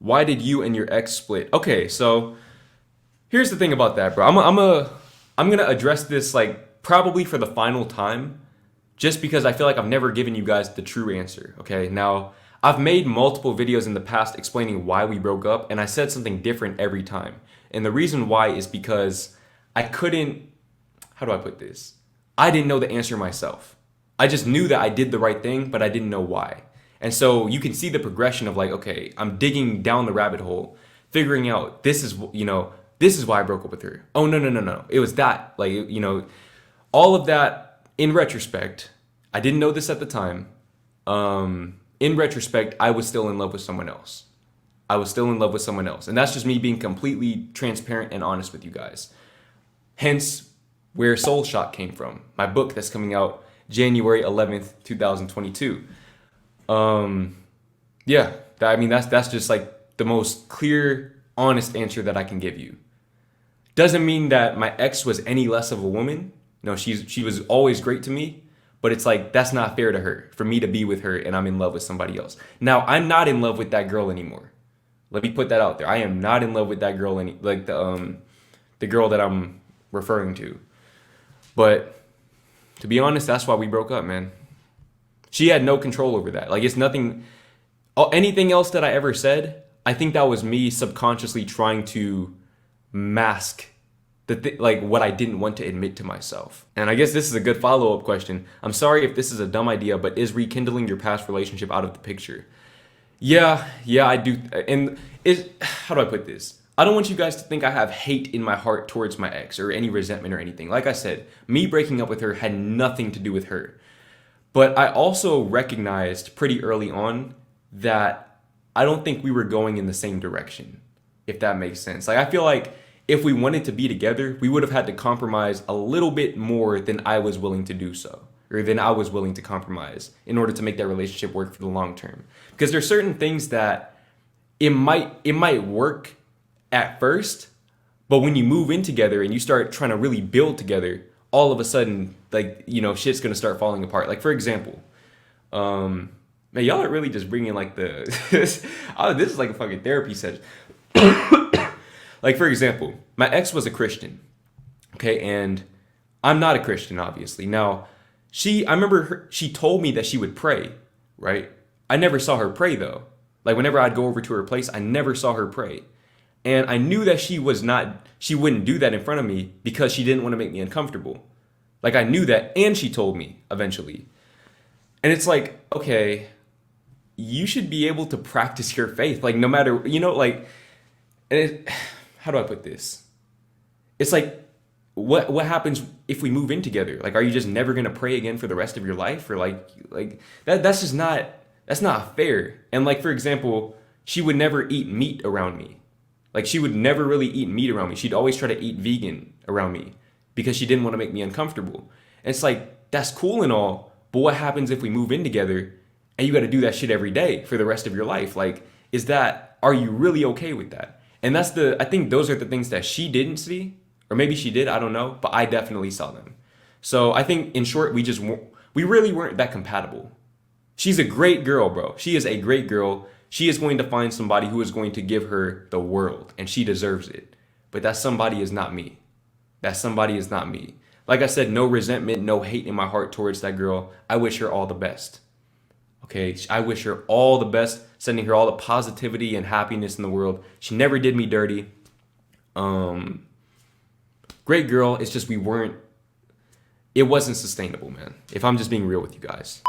Why did you and your ex split? Okay, so here's the thing about that, bro. I'm gonna address this like probably for the final time, just because I feel like I've never given you guys the true answer. Okay, now I've made multiple videos in the past explaining why we broke up, and I said something different every time. And the reason why is because I couldn't. How do I put this? I didn't know the answer myself. I just knew that I did the right thing, but I didn't know why. And so you can see the progression of like, okay, I'm digging down the rabbit hole, figuring out this is why I broke up with her. Oh, no. It was that. Like, all of that in retrospect, I didn't know this at the time. In retrospect, I was still in love with someone else. I was still in love with someone else. And that's just me being completely transparent and honest with you guys. Hence, where Soul Shot came from, my book that's coming out January 11th, 2022. Yeah, that's just like the most clear, honest answer that I can give you. Doesn't mean that my ex was any less of a woman. No, she was always great to me, but it's like that's not fair to her for me to be with her and I'm in love with somebody else. Now, I'm not in love with that girl anymore. Let me put that out there. I am not in love with that girl the girl that I'm referring to. But to be honest, that's why we broke up, man. She had no control over that. Like, it's nothing, anything else that I ever said, I think that was me subconsciously trying to mask like what I didn't want to admit to myself. And I guess this is a good follow-up question. I'm sorry if this is a dumb idea, but is rekindling your past relationship out of the picture? Yeah, I do. And how do I put this? I don't want you guys to think I have hate in my heart towards my ex or any resentment or anything. Like I said, me breaking up with her had nothing to do with her. But I also recognized pretty early on that I don't think we were going in the same direction, if that makes sense. Like, I feel like if we wanted to be together, we would have had to compromise a little bit more than I was willing to do so, or than I was willing to compromise in order to make that relationship work for the long term. Because there's certain things that it might work at first, but when you move in together and you start trying to really build together, all of a sudden, like, shit's gonna start falling apart. Like, for example, man, y'all are really just bringing like this is like a fucking therapy session. Like, for example, my ex was a Christian, okay, and I'm not a Christian, obviously. Now, I remember she told me that she would pray, right? I never saw her pray though. Like, whenever I'd go over to her place, I never saw her pray. And I knew that she wouldn't do that in front of me because she didn't want to make me uncomfortable. Like, I knew that, and she told me eventually. And it's like, okay, you should be able to practice your faith. Like, no matter, like, how do I put this? It's like, what happens if we move in together? Like, are you just never gonna pray again for the rest of your life? Or like that's just that's not fair. And like, for example, she would never eat meat around me. Like, she would never really eat meat around me. She'd always try to eat vegan around me because she didn't want to make me uncomfortable. And it's like, that's cool and all, but what happens if we move in together and you got to do that shit every day for the rest of your life? Like, are you really okay with that? And I think those are the things that she didn't see, or maybe she did, I don't know, but I definitely saw them. So I think, in short, we really weren't that compatible. She's a great girl, bro. She is a great girl. She is going to find somebody who is going to give her the world, and she deserves it. But that somebody is not me. That somebody is not me. Like I said, no resentment, no hate in my heart towards that girl. I wish her all the best. Okay, I wish her all the best, sending her all the positivity and happiness in the world. She never did me dirty. Great girl. It's just it wasn't sustainable, man. If I'm just being real with you guys.